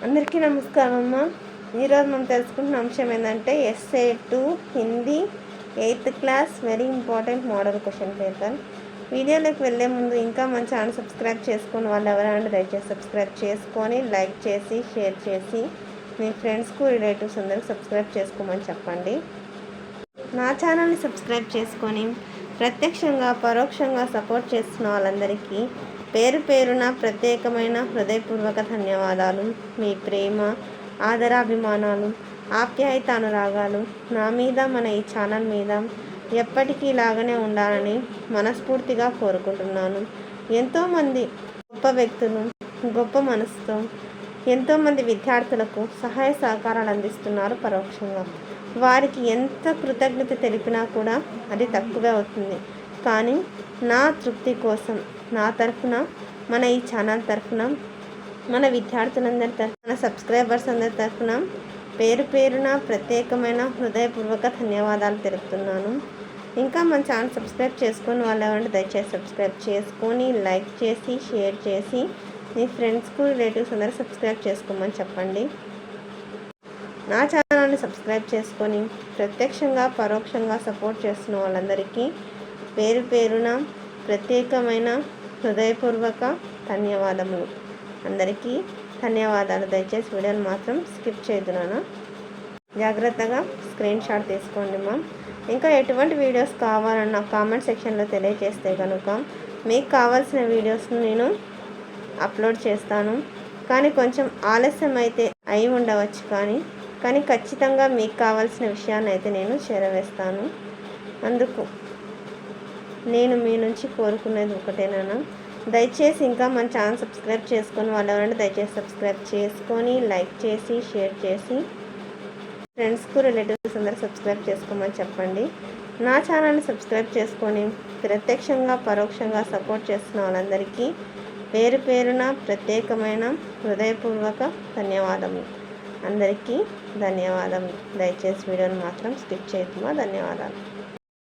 అందరికీ నమస్కారం అమ్మ. ఈరోజు మనం తెలుసుకుంటున్న అంశం ఏంటంటే SA 2 Hindi 8th class very important model question paper. వీడియోలోకి వెళ్ళే ముందు ఇంకా మన ఛానల్ సబ్స్క్రైబ్ చేసుకుని వాళ్ళు ఎవరైనా దయచేసి సబ్స్క్రైబ్ చేసుకొని లైక్ చేసి షేర్ చేసి మీ ఫ్రెండ్స్కు రిలేటివ్స్ అందరికి సబ్స్క్రైబ్ చేసుకోమని చెప్పండి. నా ఛానల్ని సబ్స్క్రైబ్ చేసుకొని ప్రత్యక్షంగా పరోక్షంగా సపోర్ట్ చేస్తున్న వాళ్ళందరికీ పేరు పేరున ప్రత్యేకమైన హృదయపూర్వక ధన్యవాదాలు. మీ ప్రేమ, ఆదరాభిమానాలు, ఆప్యాయత, అనురాగాలు నా మీద, మన ఈ ఛానల్ మీద ఎప్పటికీ ఇలాగనే ఉండాలని మనస్ఫూర్తిగా కోరుకుంటున్నాను. ఎంతోమంది గొప్ప వ్యక్తులు గొప్ప మనసుతో ఎంతోమంది విద్యార్థులకు సహాయ సహకారాలు అందిస్తున్నారు పరోక్షంగా. వారికి ఎంత కృతజ్ఞత తెలిపినా కూడా అది తక్కువే అవుతుంది. కానీ నా తృప్తి కోసం నా తరఫున, మన ఈ ఛానల్ తరఫున, మన విద్యార్థులందరి తరఫున, మన సబ్స్క్రైబర్స్ అందరి తరఫున పేరు పేరున ప్రత్యేకమైన హృదయపూర్వక ధన్యవాదాలు తెలుపుతున్నాను. ఇంకా మన ఛానల్ సబ్స్క్రైబ్ చేసుకొని వాళ్ళు ఎవరంటే దయచేసి సబ్స్క్రైబ్ చేసుకొని లైక్ చేసి షేర్ చేసి మీ ఫ్రెండ్స్కు రిలేటివ్స్ అందరూ సబ్స్క్రైబ్ చేసుకోమని చెప్పండి. నా ఛానల్ని సబ్స్క్రైబ్ చేసుకొని ప్రత్యక్షంగా పరోక్షంగా సపోర్ట్ చేస్తున్న వాళ్ళందరికీ పేరు పేరున ప్రత్యేకమైన హృదయపూర్వక ధన్యవాదములు. అందరికీ ధన్యవాదాలు. దయచేసి వీడియోని మాత్రం స్కిప్ చేయదునా, జాగ్రత్తగా స్క్రీన్ షాట్ తీసుకోండి మా. ఇంకా ఎటువంటి వీడియోస్ కావాలన్నా కామెంట్ సెక్షన్లో తెలియజేస్తే కనుక మీకు కావాల్సిన వీడియోస్ను నేను అప్లోడ్ చేస్తాను. కానీ కొంచెం ఆలస్యం అయితే అయి ఉండవచ్చు, కానీ ఖచ్చితంగా మీకు కావాల్సిన విషయాన్ని అయితే నేను చేరవేస్తాను. అందుకు నేను మీ నుంచి కోరుకునేది ఒకటేనా, దయచేసి ఇంకా మన ఛానల్ సబ్స్క్రైబ్ చేసుకొని వాళ్ళు ఎవరంటే దయచేసి సబ్స్క్రైబ్ చేసుకొని లైక్ చేసి షేర్ చేసి ఫ్రెండ్స్కు రిలేటివ్స్ అందరూ సబ్స్క్రైబ్ చేసుకోమని చెప్పండి. నా ఛానల్ని సబ్స్క్రైబ్ చేసుకొని ప్రత్యక్షంగా పరోక్షంగా సపోర్ట్ చేస్తున్న వాళ్ళందరికీ పేరు పేరున ప్రత్యేకమైన హృదయపూర్వక ధన్యవాదములు. అందరికీ ధన్యవాదములు. దయచేసి వీడియోని మాత్రం స్కిప్ చేయకుండా ధన్యవాదాలు.